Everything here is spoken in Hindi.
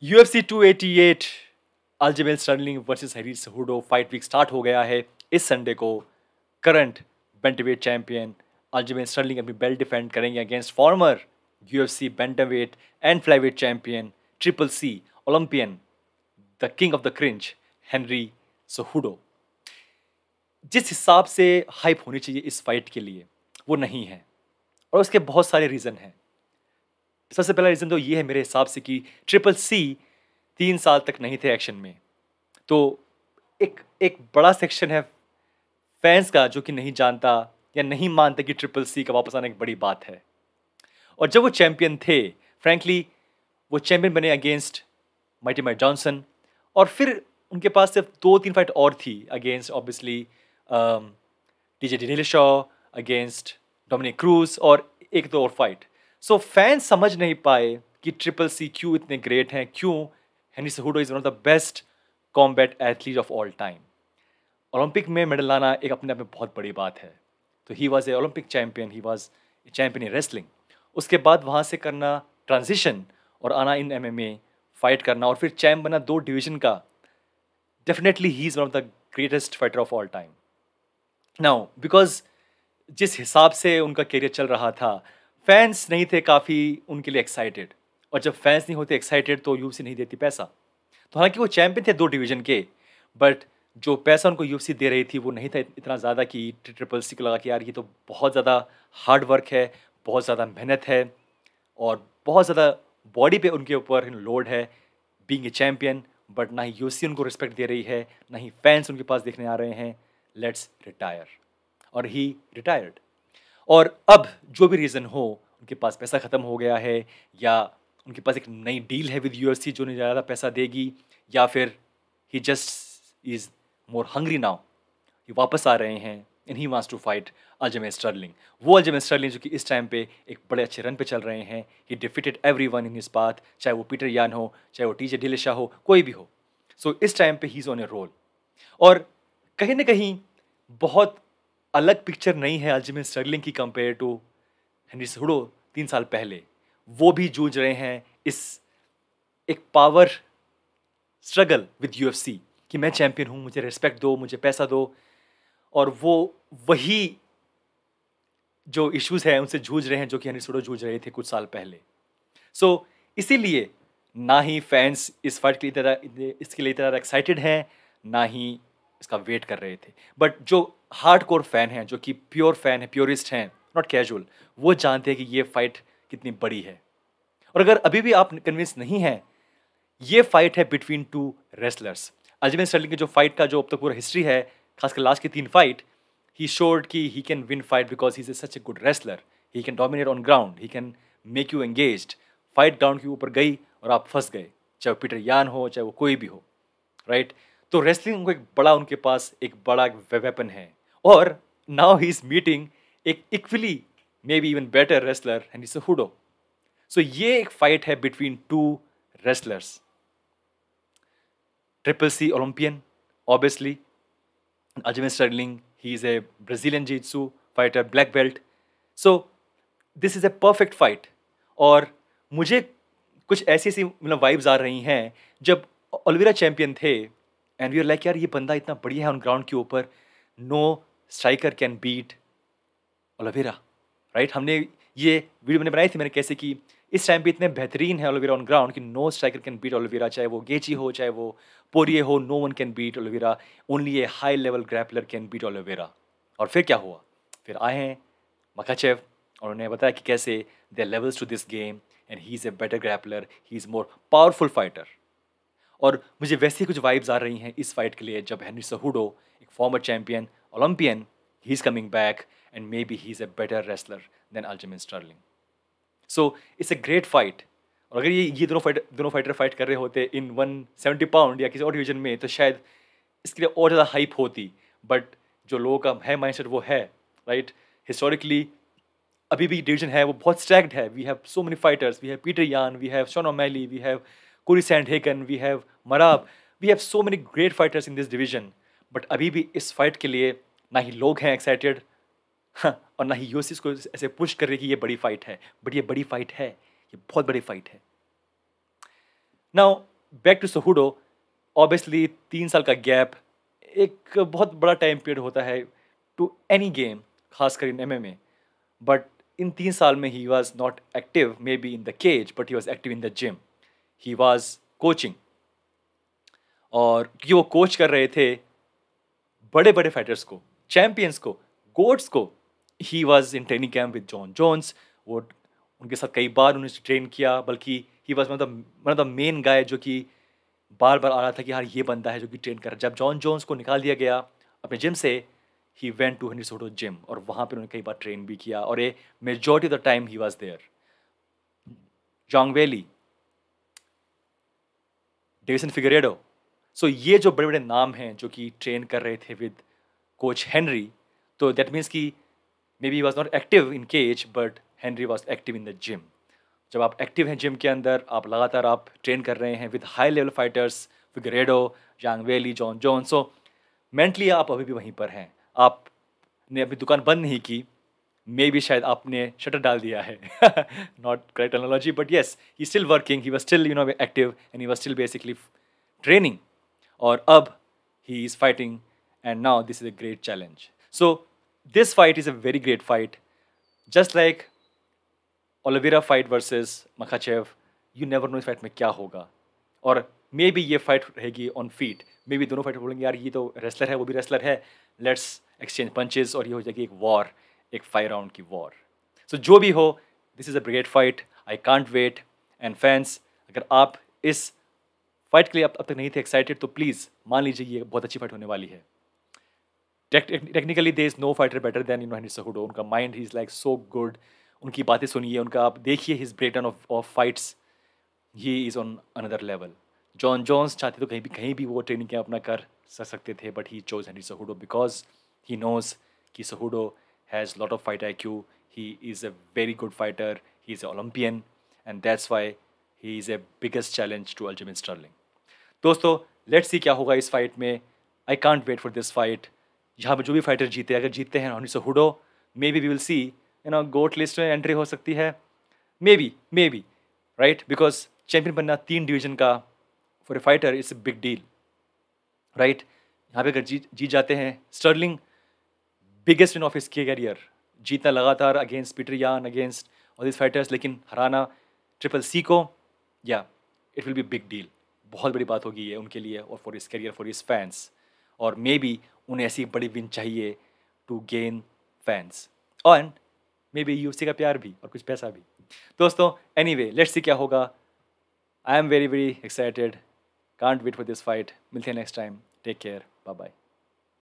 UFC 288 Aljamain Sterling versus Harry Cejudo fight week start हो गया है इस संडे को। Current bantamweight champion Aljamain Sterling अपनी बेल्ट डिफेंड करेंगे against former UFC bantamweight and flyweight champion triple C Olympian the king of the cringe Henry Cejudo. जिस हिसाब से हाइप होनी चाहिए इस फाइट के लिए वो नहीं है, और उसके बहुत सारे रीज़न हैं। सबसे पहला रीज़न तो ये है मेरे हिसाब से कि ट्रिपल सी 3 साल तक नहीं थे एक्शन में, तो एक एक बड़ा सेक्शन है फैंस का जो कि नहीं जानता या नहीं मानता कि ट्रिपल सी का वापस आना एक बड़ी बात है। और जब वो चैंपियन थे, फ्रैंकली वो चैंपियन बने अगेंस्ट माइटी माइक जॉनसन, और फिर उनके पास सिर्फ 2-3 फाइट और थी against obviously TJ Dillashaw, against Dominick Cruz और एक दो और फाइट। सो फैंस समझ नहीं पाए कि ट्रिपल सी क्यों इतने ग्रेट हैं, क्यों Henry Cejudo is one of the best combat athlete of all time. Olympic में मेडल लाना एक अपने आप में बहुत बड़ी बात है। तो he was a Olympic champion, he was a champion in wrestling. उसके बाद वहाँ से करना ट्रांजिशन और आना इन MMA फाइट करना और फिर चैम्प बना 2 डिवीजन का, definitely he is one of the greatest fighter of all time. Now because जिस हिसाब से उनका करियर चल रहा था, फैंस नहीं थे काफ़ी उनके लिए एक्साइटेड, और जब फैंस नहीं होते एक्साइटेड तो UFC नहीं देती पैसा। तो हालांकि वो चैंपियन थे 2 डिवीजन के, बट जो पैसा उनको UFC दे रही थी वो नहीं था इतना ज़्यादा कि ट्रिपल सी को लगा कि यार ये तो बहुत ज़्यादा हार्ड वर्क है, बहुत ज़्यादा मेहनत है और बहुत ज़्यादा बॉडी पे उनके ऊपर लोड है बीइंग ए चैंपियन। बट ना ही UFC उनको रिस्पेक्ट दे रही है, ना ही फैंस उनके पास देखने आ रहे हैं। Let's retire. और ही रिटायर्ड। और अब जो भी रीज़न हो, उनके पास पैसा ख़त्म हो गया है, या उनके पास एक नई डील है विद UFC जो उन्हें ज़्यादा पैसा देगी, या फिर he just is more hungry now, ये वापस आ रहे हैं and he wants to fight Aljamain Sterling. वो अल्जेमेल स्टर्लिंग जो कि इस टाइम पे एक बड़े अच्छे रन पे चल रहे हैं। ही defeated everyone in his path, चाहे वो पीटर यान हो, चाहे वो टीजे डिलेशा हो, कोई भी हो। सो इस टाइम पे ही इज़ ऑन ए रोल। और कहीं ना कहीं बहुत अलग पिक्चर नहीं है अल्जेमेल स्टर्लिंग की कंपेयर टू हेनरी सेहूडो 3 साल पहले। वो भी जूझ रहे हैं इस एक पावर स्ट्रगल विद UFC कि मैं चैंपियन हूँ, मुझे रिस्पेक्ट दो, मुझे पैसा दो। और वो वही जो इश्यूज हैं उनसे जूझ रहे हैं जो कि हेनरी सेहूडो जूझ रहे थे कुछ साल पहले। सो इसीलिए ना ही फैंस इस फाइट के लिए इसके लिए इतना एक्साइटेड हैं, ना ही इसका वेट कर रहे थे। बट जो हार्ड कोर फैन हैं, जो कि प्योर फैन है, प्योरिस्ट हैं, नॉट कैजुअल, वो जानते हैं कि ये फाइट कितनी बड़ी है। और अगर अभी भी आप कन्विंस नहीं हैं, ये फाइट है बिटवीन 2 रेसलर्स। अल्जेमेल स्टर्लिंग की जो फाइट का जो अब तक पूरा हिस्ट्री है, खासकर लास्ट की 3 फाइट, ही शोड कि he can win fight because he is such a good wrestler. He can dominate on ground, he can make you engaged. Fight ground के ऊपर गई और आप फंस गए, चाहे वो पीटर यान हो, चाहे वो कोई भी हो, राइट? तो रेसलिंग को एक बड़ा उनके पास एक बड़ा वेपन है। और नाउ ही इज मीटिंग एक equally may be even better wrestler Henry Cejudo. So ये एक फाइट है between 2 wrestlers. Triple C Olympian, obviously. Aljamain Sterling, he is a Brazilian Jiu-Jitsu fighter, black belt. So this is a perfect fight. और मुझे कुछ ऐसी ऐसी मतलब वाइब्स आ रही हैं जब ओलिवेरा चैंपियन थे एंड वी आर लाइक यार ये बंदा इतना बढ़िया है ऑन ग्राउंड के ऊपर, no striker can beat Oliveira, right? हमने ये वीडियो मैंने बनाई थी, मैंने कैसे कि इस टाइम पे इतने बेहतरीन है ओलिवेरा ऑन ग्राउंड कि no striker can beat Oliveira, चाहे वो गेची हो, चाहे वो पोरिये हो, no one can beat Oliveira, only a high level grappler can beat Oliveira. और फिर क्या हुआ? फिर आए हैं मकाचेव और उन्होंने बताया कि कैसे they levels to this game and he is a better grappler, he is more powerful fighter. और मुझे वैसे ही कुछ वाइब्स आ रही हैं इस फाइट के लिए जब हेनरी सेहूडो, एक former champion Olympian, he is coming back and may be he is a better wrestler than Aljamain Sterling. So it's a great fight. और अगर ये दोनों फाइटर फाइट कर रहे होते इन 170 पाउंड या किसी और डिवीजन में तो शायद इसके लिए और ज़्यादा हाइप होती। बट जो लोगों का है माइंडसेट वो है, राइट? हिस्टोरिकली अभी भी डिवीजन है वो बहुत स्टैक्ड है। We have so many fighters, we have Petr Yan, we have Sean O'Malley, we have Cory Sandhagen, we have Merab, we have so many great fighters in this division. But अभी भी इस फाइट के लिए ना ही लोग हैं एक्साइटेड और ना ही UFC को ऐसे पुश कर रही कि ये बड़ी फाइट है। बट ये बड़ी फाइट है, ये बहुत बड़ी फाइट है। नाउ बैक टू सहुडो, ऑब्वियसली 3 साल का गैप एक बहुत बड़ा टाइम पीरियड होता है टू एनी गेम, खासकर इन MMA। बट इन 3 साल में he was not active maybe in the cage, but he was active in the gym, he was coaching. और क्योंकि वो कोच कर रहे थे बड़े बड़े फाइटर्स को, चैंपियंस को, गोट्स को, he was in training camp with Jon Jones. वो उनके साथ कई बार उन्होंने ट्रेन किया, बल्कि he was one of the main guy जो कि बार बार आ रहा था कि हाँ ये बंदा है जो कि ट्रेन कर रहा है। जब जॉन जोन्स को निकाल दिया गया अपने जिम से, he went to Henry Cejudo gym, और वहाँ पे उन्होंने कई बार ट्रेन भी किया, और a majority of the time he was there. जॉन्ग वेली, डेविसन फिगरेडो, सो ये जो बड़े बड़े नाम हैं जो कि ट्रेन कर रहे थे विद कोच हेनरी, तो दैट मीन्स कि maybe was not active in cage, but Henry was active in the gym. जब आप एक्टिव हैं जिम के अंदर, आप लगातार आप ट्रेन कर रहे हैं with high level fighters, Figueiredo, Zhang Weili, Jon Jones, so mentally आप अभी भी वहीं पर हैं। आपने अपनी दुकान बंद नहीं की, मे बी शायद आपने शटर डाल दिया है, not correct analogy, but yes, he still working, he was still active, and he was still basically training. और अब he is fighting, and now this is a great challenge. So this fight is a very great fight, just like Oliveira fight versus Makhachev. You never know इस फाइट में क्या होगा, और मे बी ये फाइट रहेगी ऑन फीट, मे बी दोनों फाइटर बोलेंगे यार ये तो रेसलर है, वो भी रेसलर है, लेट्स एक्सचेंज पंचेस, और ये हो जाएगी एक वॉर, एक 5 राउंड की वॉर। सो जो भी हो, this is a great fight, I can't wait. And fans, अगर आप इस फाइट के लिए अब तक नहीं थे एक्साइटेड, तो प्लीज़ मान लीजिए ये बहुत अच्छी फाइट होने वाली है। Technically there is no fighter better than Henry Cejudo. उनका mind he is like so good, उनकी बातें सुनिए, उनका आप देखिए his breakdown of fights, he is on another level. Jon Jones चाहते तो कहीं भी वो ट्रेनिंग कैंप अपना कर सकते थे, but he chose Henry Cejudo because he knows कि Cejudo has lot of fight IQ, he is a very good fighter, he is a Olympian, and that's why he is a biggest challenge to Aljamain Sterling. दोस्तों, लेट्स सी क्या होगा इस फाइट में। I can't wait for this fight. यहाँ पे जो भी फाइटर जीते, अगर जीतते हैं Henry Cejudo, may be we will C goat list में एंट्री हो सकती है, maybe right, because champion बनना 3 डिवीजन का for a fighter it's a big deal, right. यहाँ पे अगर जीत जाते हैं Sterling, biggest win of his career, जीतना लगातार against Peter Yan, against all this fighters, लेकिन हराना ट्रिपल सी को, या it will be big deal. बहुत बड़ी बात होगी ये उनके लिए, और for his career, for his fans, और मे बी उन्हें ऐसी बड़ी विन चाहिए टू गेन फैंस, और मे बी UFC का प्यार भी, और कुछ पैसा भी। दोस्तों, एनीवे, लेट्स सी क्या होगा। I am very very excited, can't wait for this fight. मिलते हैं next time, take care, bye bye.